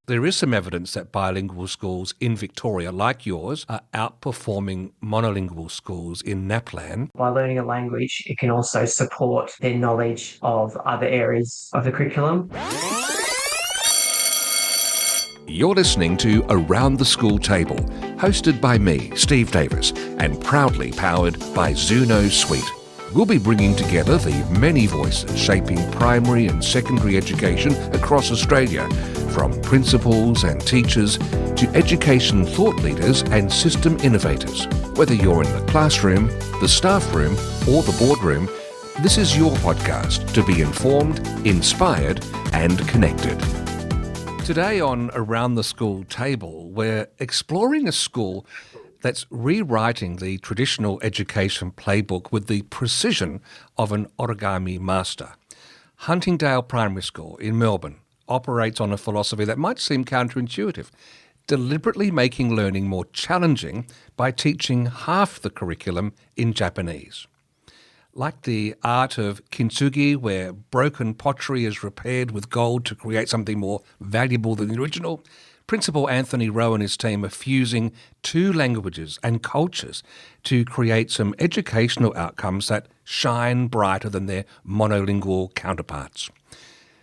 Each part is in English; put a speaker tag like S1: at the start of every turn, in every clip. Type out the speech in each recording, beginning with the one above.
S1: There is some evidence that bilingual schools in Victoria, like yours, are outperforming monolingual schools in NAPLAN.
S2: By learning a language, it can also support their knowledge of other areas of the curriculum.
S1: You're listening to Around the School Table, hosted by me, Steve Davis, and proudly powered by Xuno Suite. We'll be bringing together the many voices shaping primary and secondary education across Australia, from principals and teachers to education thought leaders and system innovators. Whether you're in the classroom, the staff room, or the boardroom, this is your podcast to be informed, inspired, and connected. Today on Around the School Table, we're exploring a school that's rewriting the traditional education playbook with the precision of an origami master. Huntingdale Primary School in Melbourne operates on a philosophy that might seem counterintuitive, deliberately making learning more challenging by teaching half the curriculum in Japanese. Like the art of kintsugi, where broken pottery is repaired with gold to create something more valuable than the original, Principal Anthony Rowe and his team are fusing two languages and cultures to create some educational outcomes that shine brighter than their monolingual counterparts.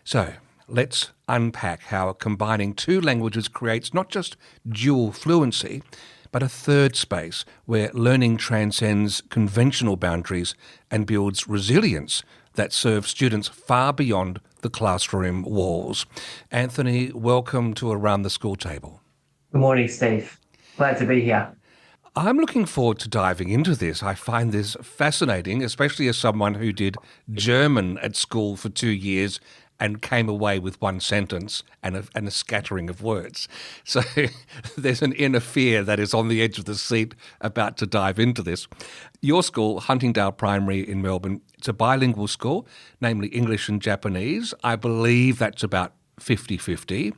S1: So, let's unpack how combining two languages creates not just dual fluency, but a third space where learning transcends conventional boundaries and builds resilience that serves students far beyond the classroom walls. Anthony, welcome to Around the School Table.
S2: Good morning, Steve. Glad to be here.
S1: I'm looking forward to diving into this. I find this fascinating, especially as someone who did German at school for 2 years and came away with one sentence and a scattering of words. So there's an inner fear that is on the edge of the seat about to dive into this. Your school, Huntingdale Primary in Melbourne, it's a bilingual school, namely English and Japanese. I believe that's about 50-50.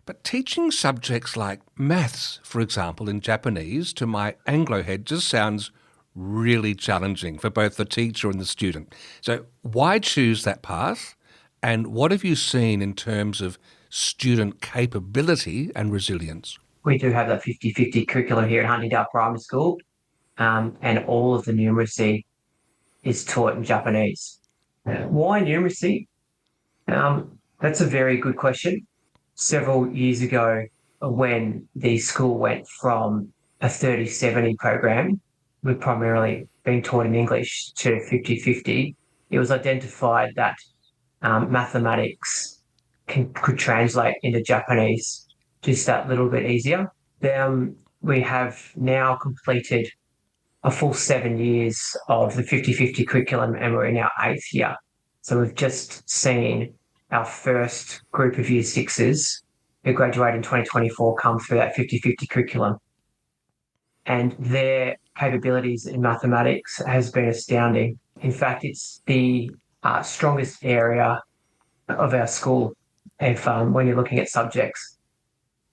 S1: But teaching subjects like maths, for example, in Japanese to my Anglo head just sounds really challenging for both the teacher and the student. So why choose that path? And what have you seen in terms of student capability and resilience?
S2: We do have that 50-50 curriculum here at Huntingdale Primary School, and all of the numeracy is taught in Japanese. Why numeracy? That's a very good question. Several years ago, when the school went from a 30-70 program, with primarily being taught in English, to 50-50, it was identified that mathematics could translate into Japanese just that little bit easier. Then we have now completed a full 7 years of the 50-50 curriculum, and we're in our 8th year. So we've just seen our first group of Year 6s who graduate in 2024 come through that 50-50 curriculum. And their capabilities in mathematics has been astounding. In fact, it's the strongest area of our school if when you're looking at subjects.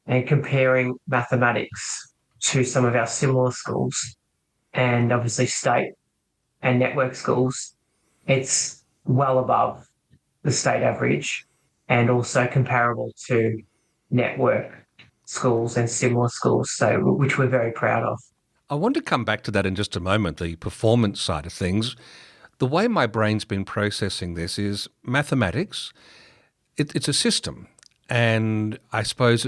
S2: And comparing mathematics to some of our similar schools and obviously state and network schools, it's well above the state average and also comparable to network schools and similar schools, so which we're very proud of.
S1: I want to come back to that in just a moment, the performance side of things. The way my brain's been processing this is mathematics, it's a system, and I suppose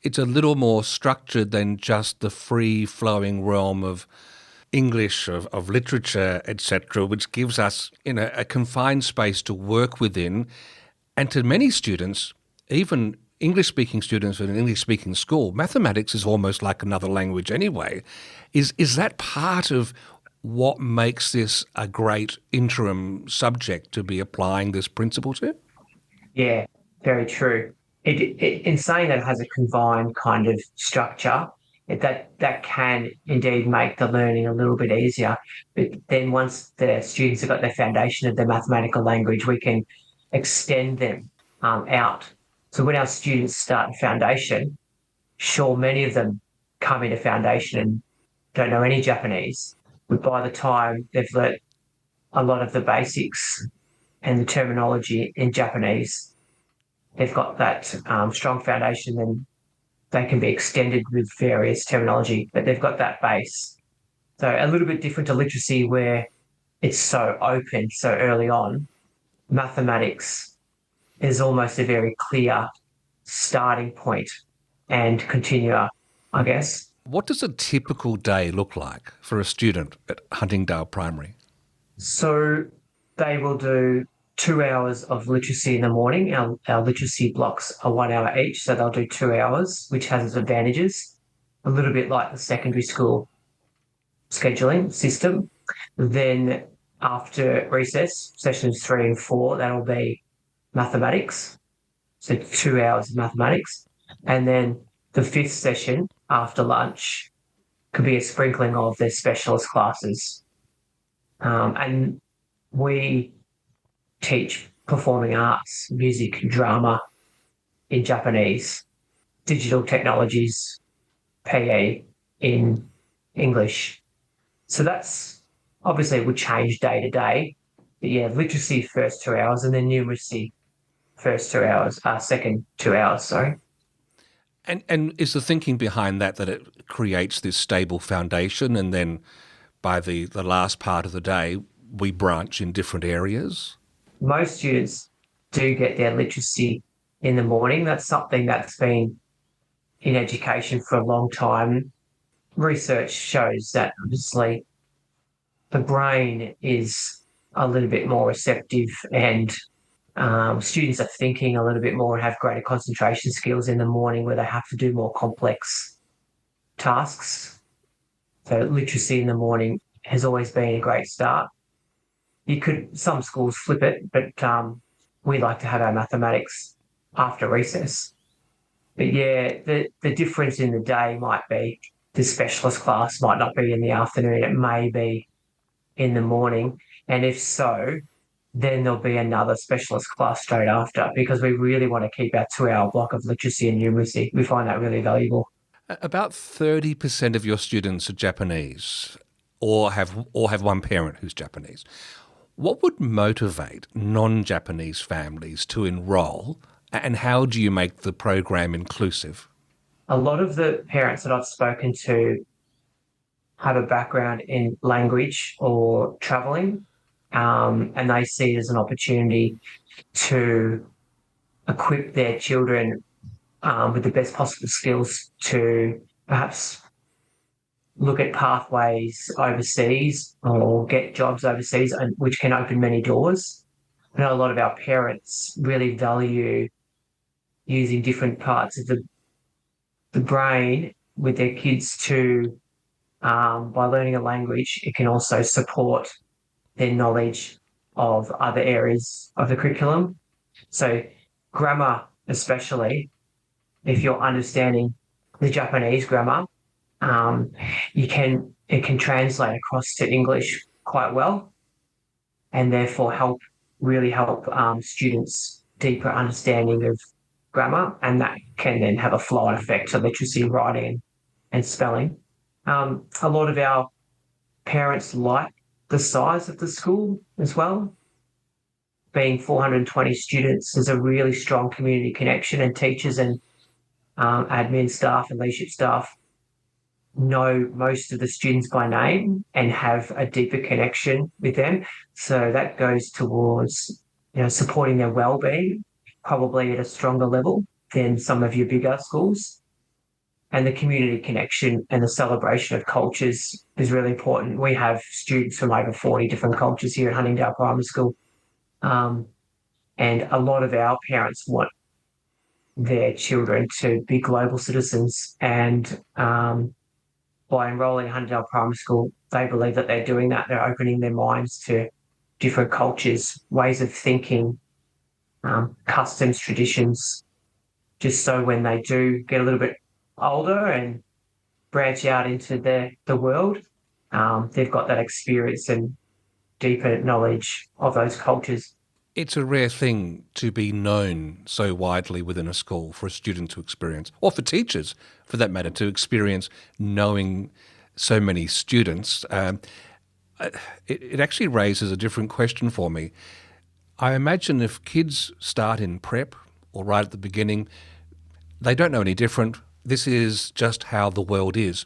S1: it's a little more structured than just the free-flowing realm of English, of literature, etc., which gives us a confined space to work within. And to many students, even English-speaking students in an English-speaking school, mathematics is almost like another language anyway. Is that part of what makes this a great interim subject to be applying this principle to?
S2: Yeah, very true. In saying that it has a combined kind of structure, that can indeed make the learning a little bit easier. But then once the students have got their foundation of their mathematical language, we can extend them out. So when our students start in foundation, sure, many of them come into foundation and don't know any Japanese, but by the time they've learnt a lot of the basics and the terminology in Japanese, they've got that strong foundation, then they can be extended with various terminology, but they've got that base. So a little bit different to literacy where it's so open so early on. Mathematics is almost a very clear starting point and continue, I guess.
S1: What does a typical day look like for a student at Huntingdale Primary?
S2: So they will do 2 hours of literacy in the morning. Our literacy blocks are 1 hour each, so they'll do 2 hours, which has its advantages, a little bit like the secondary school scheduling system. Then after recess, sessions 3 and 4, that'll be mathematics, so 2 hours of mathematics. And then the fifth session after lunch could be a sprinkling of their specialist classes. And we teach performing arts, music, drama in Japanese, digital technologies, PE in English. So that's obviously it would change day to day. But yeah, literacy first 2 hours and then numeracy first 2 hours, second 2 hours, sorry.
S1: And is the thinking behind that it creates this stable foundation, and then by the last part of the day, we branch in different areas?
S2: Most students do get their literacy in the morning. That's something that's been in education for a long time. Research shows that obviously the brain is a little bit more receptive, and students are thinking a little bit more and have greater concentration skills in the morning where they have to do more complex tasks. So literacy in the morning has always been a great start. Some schools flip it, but we like to have our mathematics after recess. But yeah, the difference in the day might be the specialist class might not be in the afternoon, it may be in the morning. And if so, then there'll be another specialist class straight after, because we really want to keep our 2 hour block of literacy and numeracy. We find that really valuable.
S1: About 30% of your students are Japanese or have one parent who's Japanese. What would motivate non-Japanese families to enrol, and how do you make the program inclusive?
S2: A lot of the parents that I've spoken to have a background in language or travelling, and they see it as an opportunity to equip their children with the best possible skills to perhaps look at pathways overseas or get jobs overseas, which can open many doors. I know a lot of our parents really value using different parts of the brain with their kids to, by learning a language, it can also support their knowledge of other areas of the curriculum. So grammar, especially, if you're understanding the Japanese grammar, it can translate across to English quite well, and therefore really help students' deeper understanding of grammar, and that can then have a flow-on effect to literacy, writing, and spelling. A lot of our parents like the size of the school as well. Being 420 students, there's a really strong community connection, and teachers and admin staff and leadership staff know most of the students by name and have a deeper connection with them. So that goes towards, supporting their well-being, probably at a stronger level than some of your bigger schools. And the community connection and the celebration of cultures is really important. We have students from over 40 different cultures here at Huntingdale Primary School. And a lot of our parents want their children to be global citizens, and by enrolling at Huntingdale Primary School, they believe that they're doing that. They're opening their minds to different cultures, ways of thinking, customs, traditions, just so when they do get a little bit older and branch out into the world, they've got that experience and deeper knowledge of those cultures.
S1: It's a rare thing to be known so widely within a school for a student to experience, or for teachers, for that matter, to experience knowing so many students. It actually raises a different question for me. I imagine if kids start in prep or right at the beginning, they don't know any different. This is just how the world is.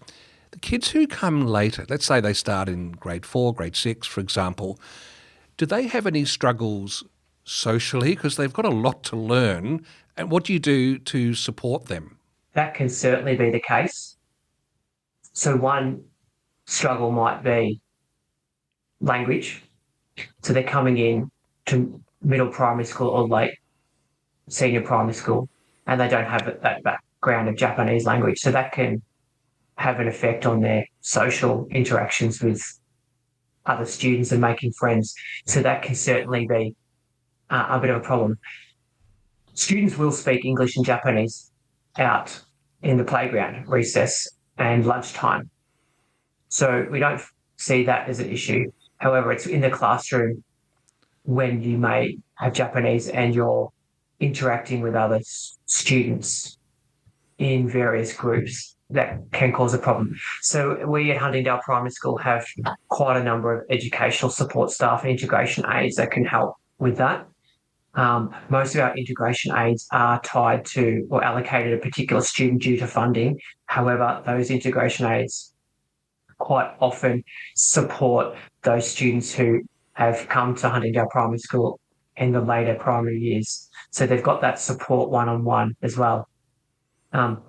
S1: The kids who come later, let's say they start in grade 4, grade 6, for example, do they have any struggles socially? Because they've got a lot to learn. And what do you do to support them?
S2: That can certainly be the case. So one struggle might be language. So they're coming in to middle primary school or late senior primary school, and they don't have that background of Japanese language. So that can have an effect on their social interactions with other students and making friends. So that can certainly be a bit of a problem. Students will speak English and Japanese out in the playground, recess and lunchtime. So we don't see that as an issue. However, it's in the classroom when you may have Japanese and you're interacting with other students in various groups that can cause a problem. So we at Huntingdale Primary School have quite a number of educational support staff and integration aides that can help with that. Most of our integration aides are tied to or allocated a particular student due to funding. However, those integration aides quite often support those students who have come to Huntingdale Primary School in the later primary years. So they've got that support one-on-one as well.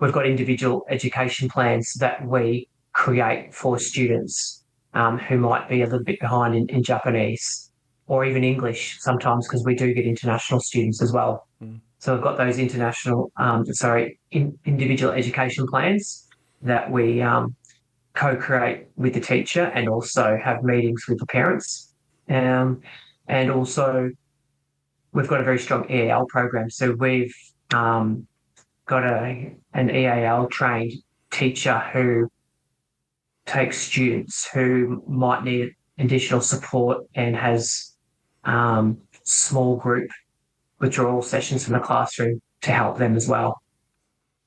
S2: We've got individual education plans that we create for students who might be a little bit behind in Japanese or even English sometimes, because we do get international students as well. So we've got those individual education plans that we co-create with the teacher and also have meetings with the parents. And also we've got a very strong EAL program. So we've got an EAL trained teacher who takes students who might need additional support and has small group withdrawal sessions from the classroom to help them as well.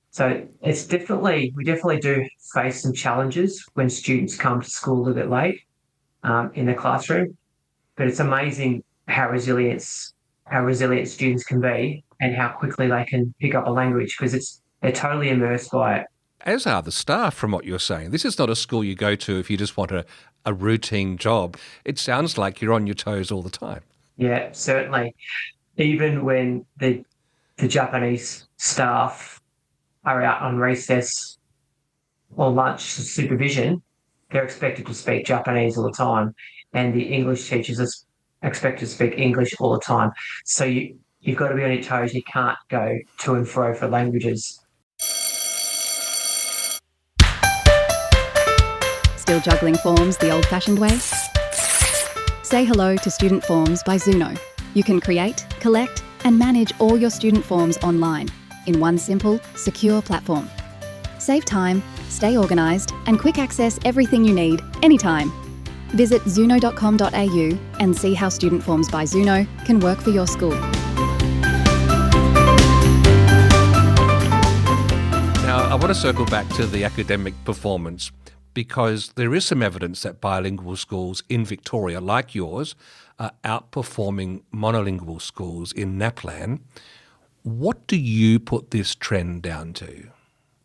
S2: So we definitely do face some challenges when students come to school a little bit late in the classroom, but it's amazing how resilient students can be and how quickly they can pick up a language because they're totally immersed by it.
S1: As are the staff, from what you're saying. This is not a school you go to if you just want a routine job. It sounds like you're on your toes all the time.
S2: Yeah, certainly. Even when the Japanese staff are out on recess or lunch supervision, they're expected to speak Japanese all the time, and the English teachers are expected to speak English all the time. So you've got to be on your toes. You can't go to and fro for languages.
S3: Still juggling forms the old-fashioned way? Say hello to Student Forms by Xuno. You can create, collect, and manage all your student forms online in one simple, secure platform. Save time, stay organised, and quick access everything you need, anytime. Visit xuno.com.au and see how Student Forms by Xuno can work for your school.
S1: Now, I want to circle back to the academic performance because there is some evidence that bilingual schools in Victoria, like yours, are outperforming monolingual schools in NAPLAN. What do you put this trend down to?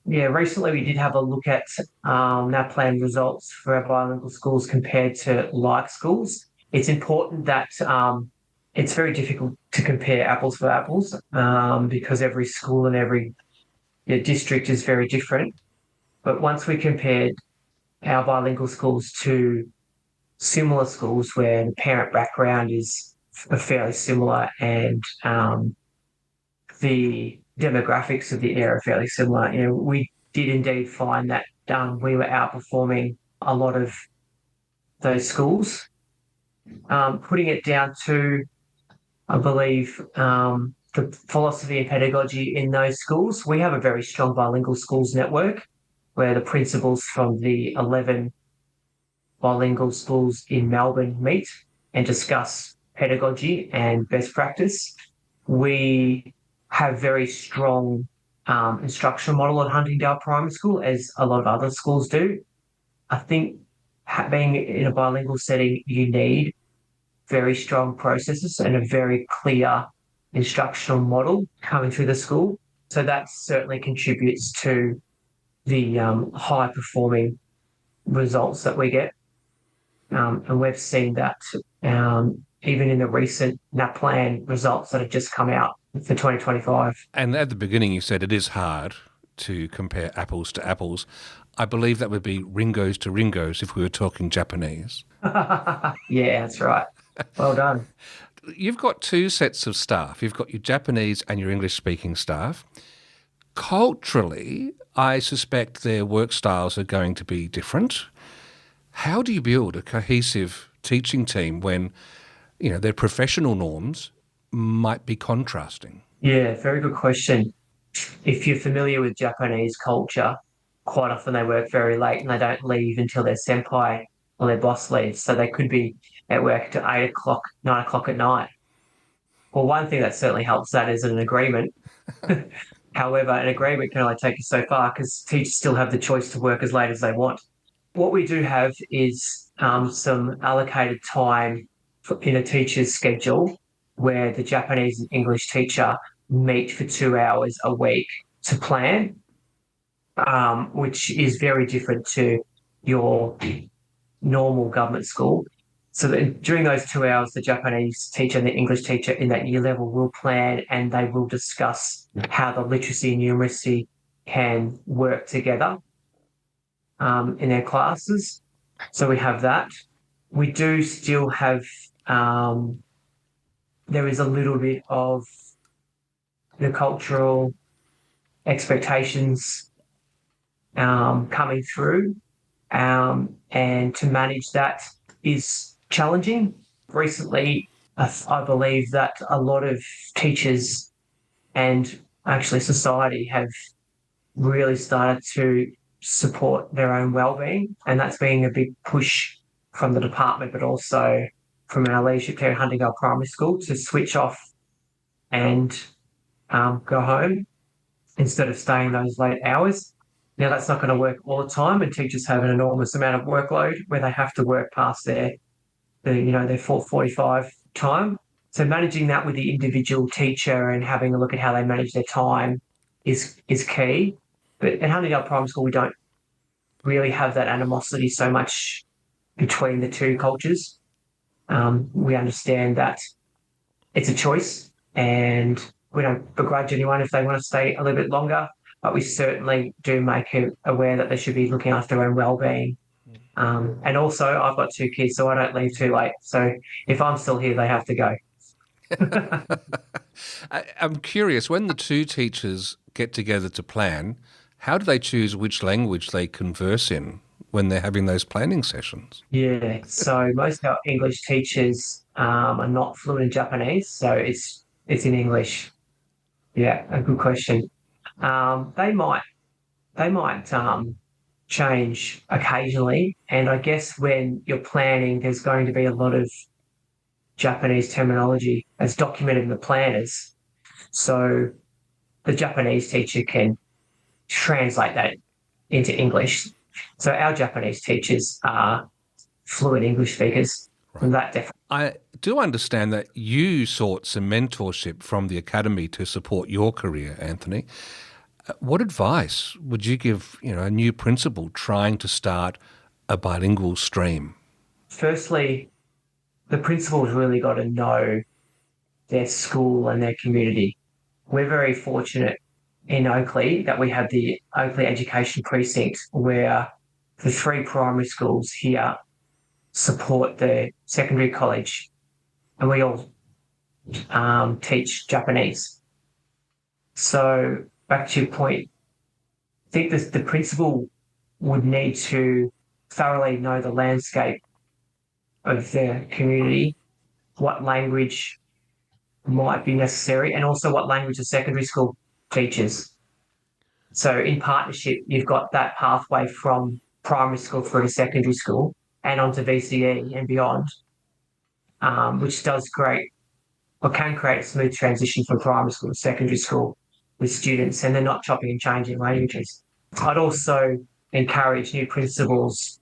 S2: Yeah, recently we did have a look at NAPLAN results for our bilingual schools compared to like schools. It's important that it's very difficult to compare apples for apples because every school and every district is very different. But once we compared our bilingual schools to similar schools where the parent background is fairly similar and the demographics of the area are fairly similar, we did indeed find that we were outperforming a lot of those schools. Putting it down to, I believe, the philosophy and pedagogy in those schools. We have a very strong bilingual schools network where the principals from the 11 bilingual schools in Melbourne meet and discuss pedagogy and best practice. We have very strong instructional model at Huntingdale Primary School, as a lot of other schools do. I think being in a bilingual setting, you need very strong processes and a very clear instructional model coming through the school. So that certainly contributes to the high performing results that we get. And we've seen that even in the recent NAPLAN results that have just come out for 2025.
S1: And at the beginning you said it is hard to compare apples to apples. I believe that would be Ringos to Ringos if we were talking Japanese.
S2: Yeah, that's right. Well done.
S1: You've got two sets of staff. You've got your Japanese and your English-speaking staff. Culturally, I suspect their work styles are going to be different. How do you build a cohesive teaching team when, their professional norms might be contrasting?
S2: Yeah, very good question. If you're familiar with Japanese culture, quite often they work very late and they don't leave until their senpai or their boss leaves. So they could be at work till 8 o'clock, 9 o'clock at night. Well, one thing that certainly helps that is an agreement. However, an agreement can only take you so far because teachers still have the choice to work as late as they want. What we do have is some allocated time in a teacher's schedule where the Japanese and English teacher meet for 2 hours a week to plan, which is very different to your normal government school. So that during those 2 hours, the Japanese teacher and the English teacher in that year level will plan and they will discuss how the literacy and numeracy can work together in their classes. So we have that. We do still have, there is a little bit of the cultural expectations coming through, and to manage that is challenging. Recently, I believe that a lot of teachers and actually society have really started to support their own wellbeing, and that's being a big push from the department, but also from our leadership here at Huntingdale Primary School to switch off and go home instead of staying those late hours. Now, that's not going to work all the time, and teachers have an enormous amount of workload where they have to work past their 4:45 time. So managing that with the individual teacher and having a look at how they manage their time is key. But at Huntingdale Primary School, we don't really have that animosity so much between the two cultures. We understand that it's a choice and we don't begrudge anyone if they want to stay a little bit longer, but we certainly do make it aware that they should be looking after their own wellbeing. And also, I've got 2 kids, so I don't leave too late. So if I'm still here, they have to go.
S1: I'm curious, when the two teachers get together to plan, how do they choose which language they converse in when they're having those planning sessions?
S2: Yeah, so most of our English teachers are not fluent in Japanese, so it's in English. Yeah, a good question. They might change occasionally, and I guess when you're planning, there's going to be a lot of Japanese terminology as documented in the planners. So the Japanese teacher can translate that into English. So our Japanese teachers are fluent English speakers. Right. And that definitely.
S1: I do understand that you sought some mentorship from the academy to support your career, Anthony. What advice would you give, a new principal trying to start a bilingual stream?
S2: Firstly, the principal's really got to know their school and their community. We're very fortunate in Oakley that we have the Oakley Education Precinct where the 3 primary schools here support the secondary college, and we all teach Japanese. So back to your point, I think the principal would need to thoroughly know the landscape of their community, what language might be necessary, and also what language the secondary school teaches. So in partnership, you've got that pathway from primary school through to secondary school and onto VCE and beyond, which does can create a smooth transition from primary school to secondary school with students, and they're not chopping and changing languages. I'd also encourage new principals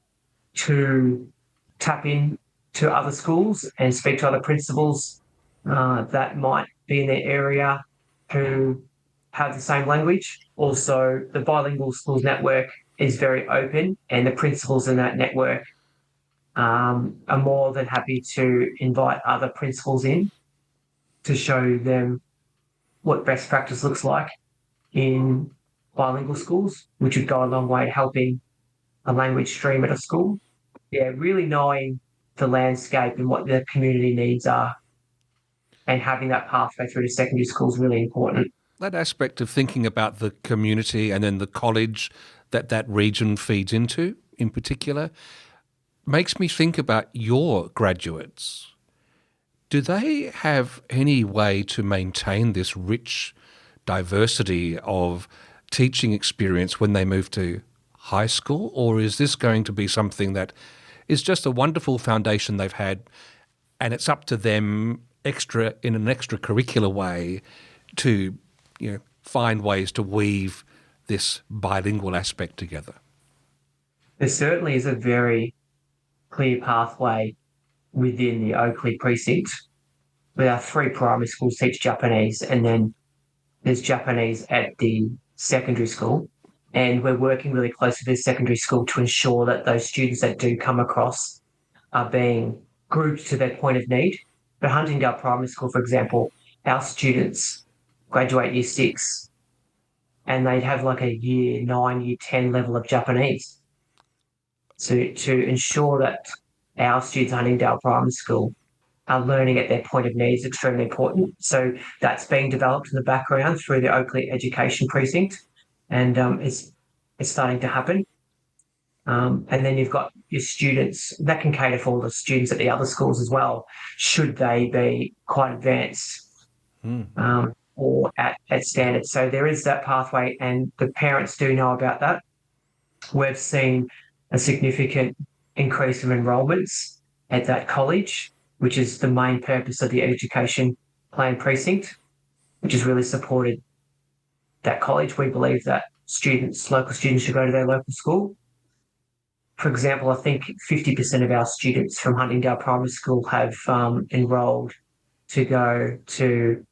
S2: to tap in to other schools and speak to other principals that might be in their area who have the same language. Also, the Bilingual Schools Network is very open, and the principals in that network are more than happy to invite other principals in to show them what best practice looks like in bilingual schools, which would go a long way helping a language stream at a school. Yeah, really knowing the landscape and what the community needs are and having that pathway through to secondary school is really important.
S1: That aspect of thinking about the community and then the college that region feeds into in particular makes me think about your graduates. Do they have any way to maintain this rich diversity of teaching experience when they move to high school, or is this going to be something that is just a wonderful foundation they've had and it's up to them in an extracurricular way to find ways to weave this bilingual aspect together?
S2: There certainly is a very clear pathway within the Oakley precinct, where our 3 primary schools teach Japanese, and then there's Japanese at the secondary school. And we're working really closely with the secondary school to ensure that those students that do come across are being grouped to their point of need. But Huntingdale Primary School, for example, our students graduate year 6 and they'd have like a year 9, year 10 level of Japanese. So to ensure that our students at Huntingdale Primary School are learning at their point of need is extremely important. So that's being developed in the background through the Oakley Education Precinct, and it's starting to happen. And then you've got your students that can cater for all the students at the other schools as well, should they be quite advanced or at standards. So there is that pathway, and the parents do know about that. We've seen a significant increase in enrolments at that college, which is the main purpose of the education plan precinct, which has really supported that college. We believe that local students should go to their local school. For example, I think 50% of our students from Huntingdale Primary School have enrolled to go to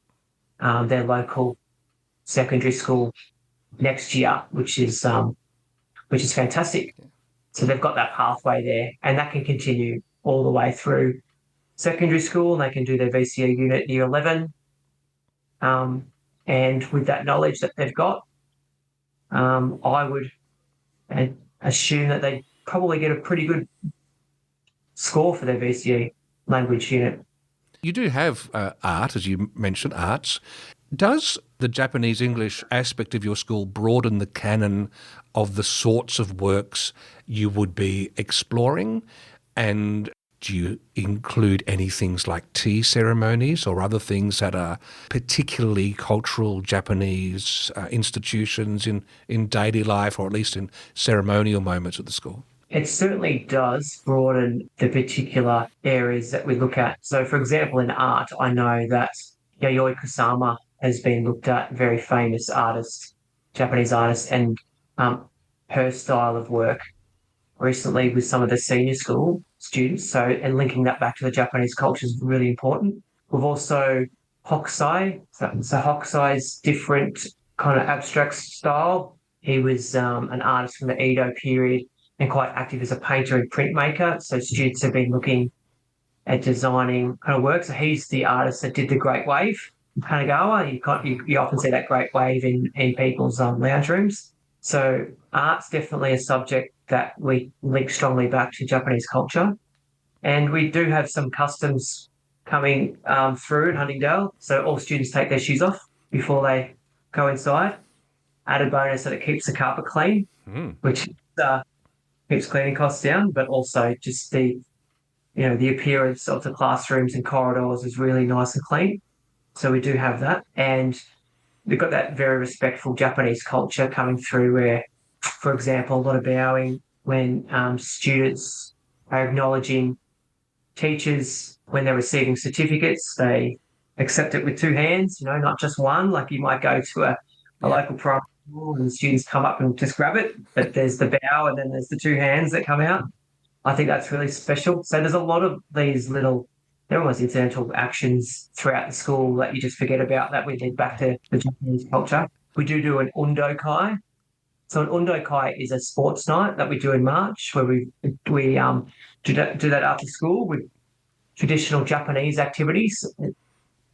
S2: their local secondary school next year, which is fantastic. So they've got that pathway there, and that can continue all the way through secondary school. They can do their VCE unit year 11. And with that knowledge that they've got, I would assume that they probably get a pretty good score for their VCE language unit.
S1: You do have art, as you mentioned, arts. Does the Japanese English aspect of your school broaden the canon of the sorts of works you would be exploring? And do you include any things like tea ceremonies or other things that are particularly cultural Japanese institutions in daily life, or at least in ceremonial moments at the school?
S2: It certainly does broaden the particular areas that we look at. So, for example, in art, I know that Yayoi Kusama has been looked at, very famous artist, Japanese artist, and her style of work recently with some of the senior school students. So, and linking that back to the Japanese culture is really important. We've also Hokusai. So Hokusai's different kind of abstract style. He was an artist from the Edo period and quite active as a painter and printmaker. So students have been looking at designing kind of work. So he's the artist that did the Great Wave in Kanagawa. You often see that Great Wave in people's lounge rooms. So art's definitely a subject that we link strongly back to Japanese culture. And we do have some customs coming through at Huntingdale. So all students take their shoes off before they go inside. Added bonus that it keeps the carpet clean, which keeps cleaning costs down, but also just the appearance of the classrooms and corridors is really nice and clean. So we do have that. And we've got that very respectful Japanese culture coming through where, for example, a lot of bowing when students are acknowledging teachers when they're receiving certificates. They accept it with 2 hands, not just one. Like you might go to a local primary school and the students come up and just grab it, but there's the bow and then there's the 2 hands that come out. I think that's really special. So there's a lot of these little they're almost incidental actions throughout the school that you just forget about that we lead back to the Japanese culture. We do an Undōkai. So an Undōkai is a sports night that we do in March where we do that after school with traditional Japanese activities.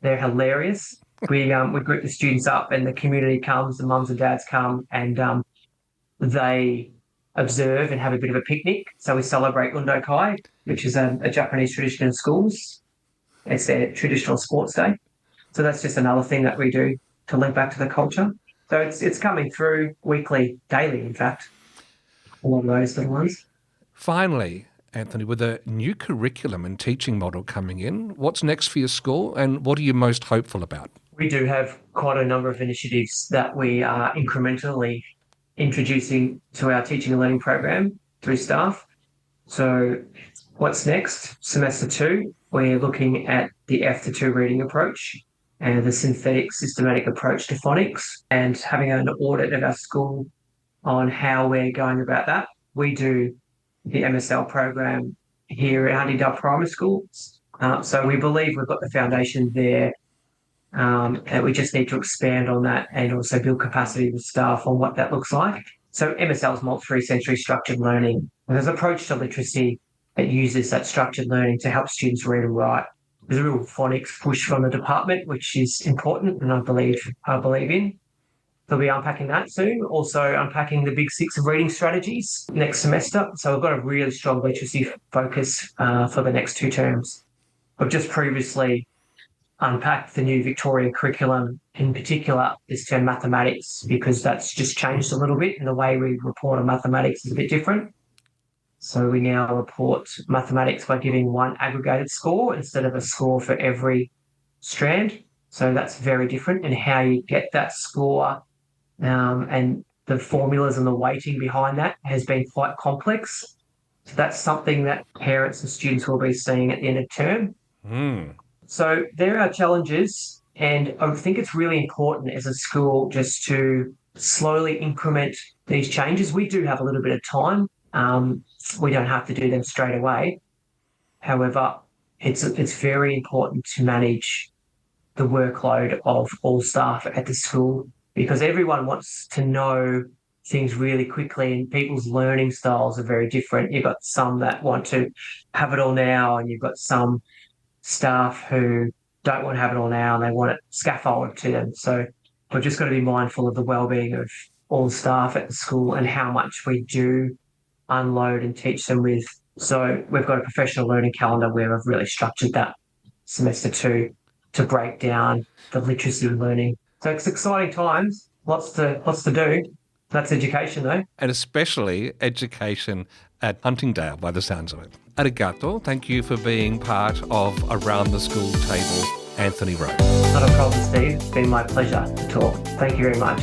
S2: They're hilarious. We group the students up and the community comes, the mums and dads come, and they observe and have a bit of a picnic. So we celebrate Undōkai, which is a Japanese tradition in schools. It's their traditional sports day. So that's just another thing that we do to link back to the culture. So it's coming through weekly, daily, in fact, along those little ones.
S1: Finally, Anthony, with a new curriculum and teaching model coming in, what's next for your school and what are you most hopeful about?
S2: We do have quite a number of initiatives that we are incrementally introducing to our teaching and learning program through staff. So what's next? Semester 2, we're looking at the F-2 reading approach and the synthetic systematic approach to phonics and having an audit of our school on how we're going about that. We do the MSL program here at Huntingdale Primary School. So we believe we've got the foundation there and we just need to expand on that and also build capacity with staff on what that looks like. So MSL is multi sensory structured learning. And there's an approach to literacy that uses that structured learning to help students read and write. There's a real phonics push from the department, which is important and I believe in. They'll be unpacking that soon. Also unpacking the big 6 of reading strategies next semester. So we've got a really strong literacy focus for the next 2 terms. I've just previously unpacked the new Victorian curriculum, in particular this term mathematics, because that's just changed a little bit and the way we report on mathematics is a bit different. So we now report mathematics by giving one aggregated score instead of a score for every strand. So that's very different in how you get that score, and the formulas and the weighting behind that has been quite complex. So that's something that parents and students will be seeing at the end of term. So there are challenges, and I think it's really important as a school just to slowly increment these changes. We do have a little bit of time. We don't have to do them straight away. However, it's very important to manage the workload of all staff at the school because everyone wants to know things really quickly and people's learning styles are very different. You've got some that want to have it all now and you've got some staff who don't want to have it all now and they want it scaffolded to them. So we've just got to be mindful of the well-being of all staff at the school and how much we do unload and teach them with. So we've got a professional learning calendar where we've really structured that semester 2 to break down the literacy learning. So it's exciting times, lots to do. That's education though.
S1: And especially education at Huntingdale by the sounds of it. Arigato, thank you for being part of Around the School Table, Anthony Rowe.
S2: Not a problem, Steve. It's been my pleasure to talk. Thank you very much.